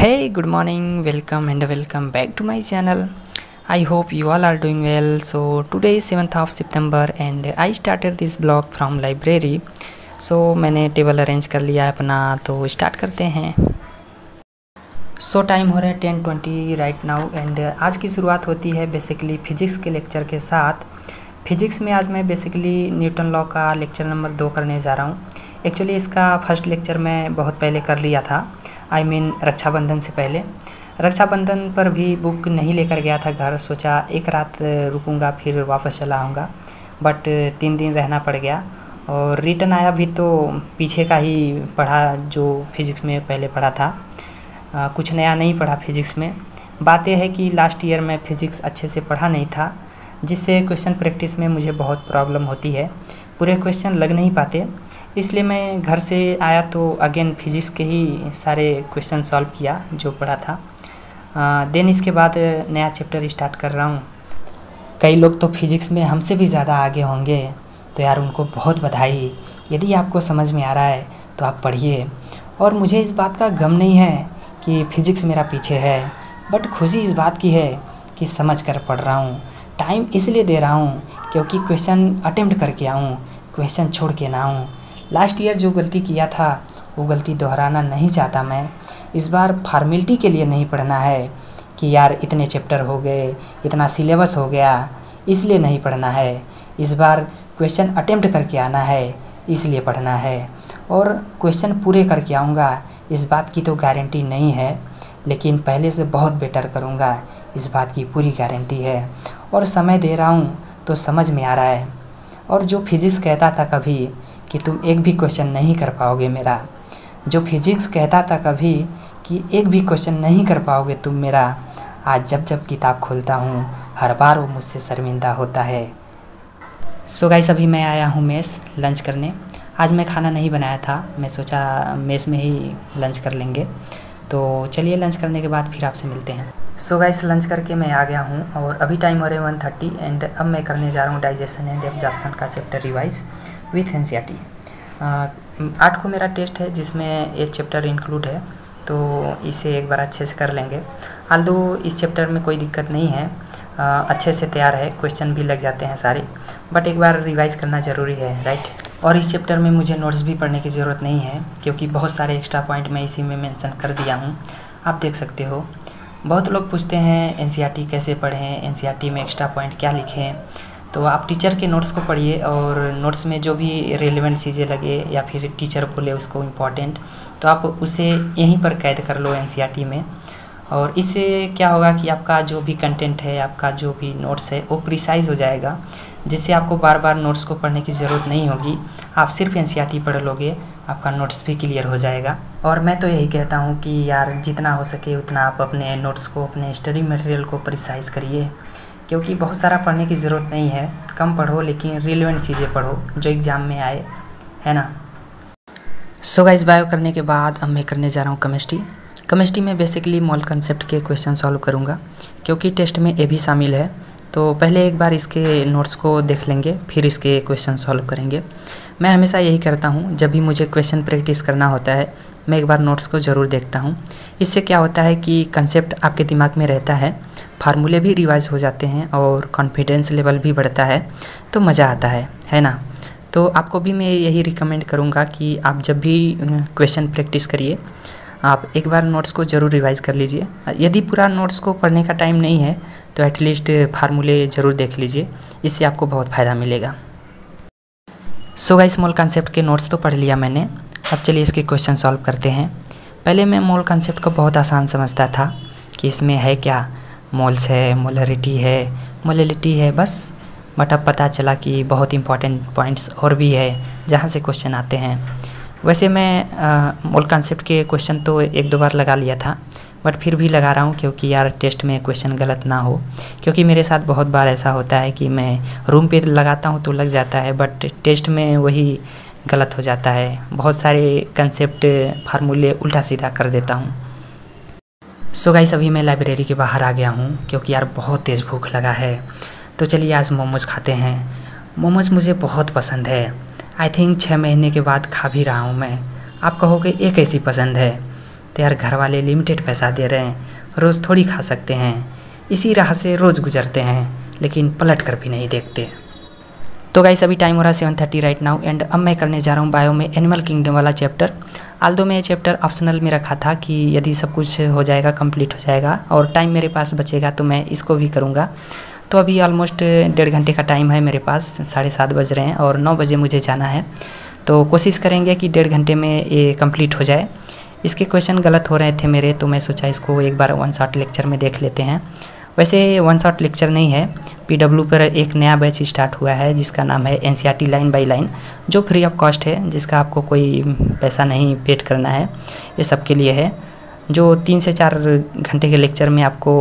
Hey, good morning, welcome and welcome back to my channel. I hope you all are doing well. So today is 7th of September and I started this vlog from library. So मैंने table arrange कर लिया है अपना, तो start करते हैं। सो time हो रहा है 10:20 राइट नाउ एंड आज की शुरुआत होती है बेसिकली फिजिक्स के लेक्चर के साथ। फिजिक्स में आज मैं बेसिकली न्यूटन लॉ का लेक्चर नंबर 2 करने जा रहा हूँ। एक्चुअली इसका फर्स्ट लेक्चर मैं बहुत पहले कर लिया था, रक्षाबंधन से पहले। रक्षाबंधन पर भी बुक नहीं लेकर गया था घर, सोचा एक रात रुकूंगा फिर वापस चला आऊँगा, बट 3 दिन रहना पड़ गया और रिटर्न आया भी तो पीछे का ही पढ़ा जो फिज़िक्स में पहले पढ़ा था। कुछ नया नहीं पढ़ा फिज़िक्स में। बात यह है कि लास्ट ईयर में फ़िज़िक्स अच्छे से पढ़ा नहीं था, जिससे क्वेश्चन प्रैक्टिस में मुझे बहुत प्रॉब्लम होती है, पूरे क्वेश्चन लग नहीं पाते। इसलिए मैं घर से आया तो अगेन फिज़िक्स के ही सारे क्वेश्चन सॉल्व किया जो पढ़ा था। देन इसके बाद नया चैप्टर स्टार्ट कर रहा हूँ। कई लोग तो फिज़िक्स में हमसे भी ज़्यादा आगे होंगे, तो यार उनको बहुत बधाई। यदि आपको समझ में आ रहा है तो आप पढ़िए। और मुझे इस बात का गम नहीं है कि फ़िज़िक्स मेरा पीछे है, बट खुशी इस बात की है कि समझ कर पढ़ रहा हूँ। टाइम इसलिए दे रहा हूँ क्योंकि क्वेश्चन अटेम्प्ट करके आऊँ, क्वेश्चन छोड़ के ना आऊँ। लास्ट ईयर जो गलती किया था वो गलती दोहराना नहीं चाहता मैं। इस बार फॉर्मेलिटी के लिए नहीं पढ़ना है कि यार इतने चैप्टर हो गए, इतना सिलेबस हो गया, इसलिए नहीं पढ़ना है। इस बार क्वेश्चन अटेम्प्ट करके आना है, इसलिए पढ़ना है। और क्वेश्चन पूरे करके आऊँगा, इस बात की तो गारंटी नहीं है, लेकिन पहले से बहुत बेटर करूँगा, इस बात की पूरी गारंटी है। और समय दे रहा हूँ तो समझ में आ रहा है। और जो फिज़िक्स कहता था कभी कि तुम एक भी क्वेश्चन नहीं कर पाओगे मेरा, जो फिज़िक्स कहता था कभी कि एक भी क्वेश्चन नहीं कर पाओगे तुम मेरा, आज जब जब किताब खोलता हूँ हर बार वो मुझसे शर्मिंदा होता है। सो गाइस, अभी मैं आया हूँ मेस लंच करने। आज मैं खाना नहीं बनाया था, मैं सोचा मेस में ही लंच कर लेंगे। तो चलिए लंच करने के बाद फिर आपसे मिलते हैं। सो गाइस, लंच करके मैं आ गया हूँ और अभी टाइम हो रहा है 1:30 एंड अब मैं करने जा रहा हूँ डाइजेशन एंड एब्जॉर्प्शन का चैप्टर रिवाइज विथ एनसीईआरटी। 8 को मेरा टेस्ट है जिसमें एक चैप्टर इंक्लूड है, तो इसे एक बार अच्छे से कर लेंगे। आल्दो इस चैप्टर में कोई दिक्कत नहीं है, अच्छे से तैयार है, क्वेश्चन भी लग जाते हैं सारे, बट एक बार रिवाइज़ करना ज़रूरी है, राइट। और इस चैप्टर में मुझे नोट्स भी पढ़ने की ज़रूरत नहीं है क्योंकि बहुत सारे एक्स्ट्रा पॉइंट मैं इसी में मेंशन कर दिया हूँ, आप देख सकते हो। बहुत लोग पूछते हैं एनसीईआरटी कैसे पढ़ें, एनसीईआरटी में एक्स्ट्रा पॉइंट क्या लिखें। तो आप टीचर के नोट्स को पढ़िए और नोट्स में जो भी रेलेवेंट चीज़ें लगे या फिर टीचर बोले उसको इम्पॉर्टेंट, तो आप उसे यहीं पर कैद कर लो एनसीईआरटी में। और इससे क्या होगा कि आपका जो भी कंटेंट है, आपका जो भी नोट्स है वो प्रिसाइज़ हो जाएगा, जिससे आपको बार बार नोट्स को पढ़ने की ज़रूरत नहीं होगी। आप सिर्फ एनसीईआरटी पढ़ लोगे, आपका नोट्स भी क्लियर हो जाएगा। और मैं तो यही कहता हूँ कि यार जितना हो सके उतना आप अपने नोट्स को, अपने स्टडी मटेरियल को प्रिसाइज़ करिए, क्योंकि बहुत सारा पढ़ने की ज़रूरत नहीं है। कम पढ़ो लेकिन रिलेवेंट चीज़ें पढ़ो जो एग्ज़ाम में आए, है ना। सो गाइस, बायो करने के बाद अब मैं करने जा रहा हूँ केमिस्ट्री में बेसिकली मोल कंसेप्ट के क्वेश्चन सॉल्व करूँगा क्योंकि टेस्ट में ये भी शामिल है। तो पहले एक बार इसके नोट्स को देख लेंगे, फिर इसके क्वेश्चन सॉल्व करेंगे। मैं हमेशा यही करता हूँ, जब भी मुझे क्वेश्चन प्रैक्टिस करना होता है मैं एक बार नोट्स को ज़रूर देखता हूँ। इससे क्या होता है कि कंसेप्ट आपके दिमाग में रहता है, फार्मूले भी रिवाइज हो जाते हैं और कॉन्फिडेंस लेवल भी बढ़ता है, तो मज़ा आता है ना। तो आपको भी मैं यही रिकमेंड करूँगा कि आप जब भी क्वेश्चन प्रैक्टिस करिए, आप एक बार नोट्स को ज़रूर रिवाइज कर लीजिए। यदि पूरा नोट्स को पढ़ने का टाइम नहीं है तो एटलीस्ट फार्मूले ज़रूर देख लीजिए, इससे आपको बहुत फ़ायदा मिलेगा। सो गाइस, मोल कॉन्सेप्ट के नोट्स तो पढ़ लिया मैंने, अब चलिए इसके क्वेश्चन सॉल्व करते हैं। पहले मैं मोल कॉन्सेप्ट को बहुत आसान समझता था कि इसमें है क्या, मोल्स है, मोलरिटी है, मोलिलिटी है, बस। बट अब पता चला कि बहुत इंपॉर्टेंट पॉइंट्स और भी है जहाँ से क्वेश्चन आते हैं। वैसे मैं मोल कॉन्सेप्ट के क्वेश्चन तो 1-2 बार लगा लिया था, बट फिर भी लगा रहा हूँ क्योंकि यार टेस्ट में क्वेश्चन गलत ना हो। क्योंकि मेरे साथ बहुत बार ऐसा होता है कि मैं रूम पे लगाता हूँ तो लग जाता है, बट टेस्ट में वही गलत हो जाता है। बहुत सारे कंसेप्ट, फार्मूले उल्टा सीधा कर देता हूँ। सो गाइस, अभी मैं लाइब्रेरी के बाहर आ गया हूँ क्योंकि यार बहुत तेज़ भूख लगा है। तो चलिए आज मोमोज़ खाते हैं। मोमोज़ मुझे बहुत पसंद है, आई थिंक 6 महीने के बाद खा भी रहा हूँ मैं। आप कहोगे ये कैसी पसंद है, तो यार घर वाले लिमिटेड पैसा दे रहे हैं, रोज़ थोड़ी खा सकते हैं। इसी राह से रोज़ गुजरते हैं, लेकिन पलट कर भी नहीं देखते। तो गाइस अभी टाइम हो रहा है 7:30 राइट नाउ, एंड अब मैं करने जा रहा हूँ बायो में एनिमल किंगडम वाला चैप्टर। आल्दो मैं ये चैप्टर ऑप्शनल में रखा था कि यदि सब कुछ हो जाएगा, कंप्लीट हो जाएगा और टाइम मेरे पास बचेगा तो मैं इसको भी करूँगा। तो अभी ऑलमोस्ट 1.5 घंटे का टाइम है मेरे पास, 7:30 बज रहे हैं और 9 बजे मुझे जाना है। तो कोशिश करेंगे कि 1.5 घंटे में ये कंप्लीट हो जाए। इसके क्वेश्चन गलत हो रहे थे मेरे, तो मैं सोचा इसको एक बार वन शॉट लेक्चर में देख लेते हैं। वैसे वन शॉट लेक्चर नहीं है, PW पर एक नया बैच स्टार्ट हुआ है जिसका नाम है NCERT लाइन बाय लाइन, जो फ्री ऑफ कॉस्ट है, जिसका आपको कोई पैसा नहीं पेड करना है। ये सबके लिए है, जो 3 से 4 घंटे के लेक्चर में आपको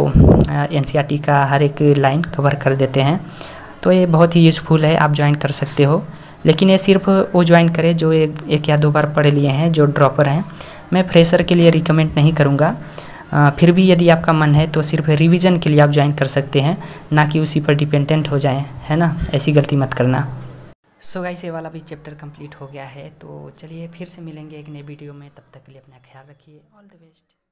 NCERT का हर एक लाइन कवर कर देते हैं। तो ये बहुत ही यूज़फुल है, आप ज्वाइन कर सकते हो। लेकिन ये सिर्फ वो ज्वाइन करें जो एक या 2 बार पढ़ लिए हैं, जो ड्रॉपर हैं। मैं फ्रेशर के लिए रिकमेंड नहीं करूँगा। फिर भी यदि आपका मन है तो सिर्फ रिवीजन के लिए आप ज्वाइन कर सकते हैं, ना कि उसी पर डिपेंडेंट हो जाएं, है ना। ऐसी गलती मत करना। सो गाइस ये वाला भी चैप्टर कंप्लीट हो गया है। तो चलिए फिर से मिलेंगे एक नई वीडियो में, तब तक के लिए अपना ख्याल रखिए। All the best.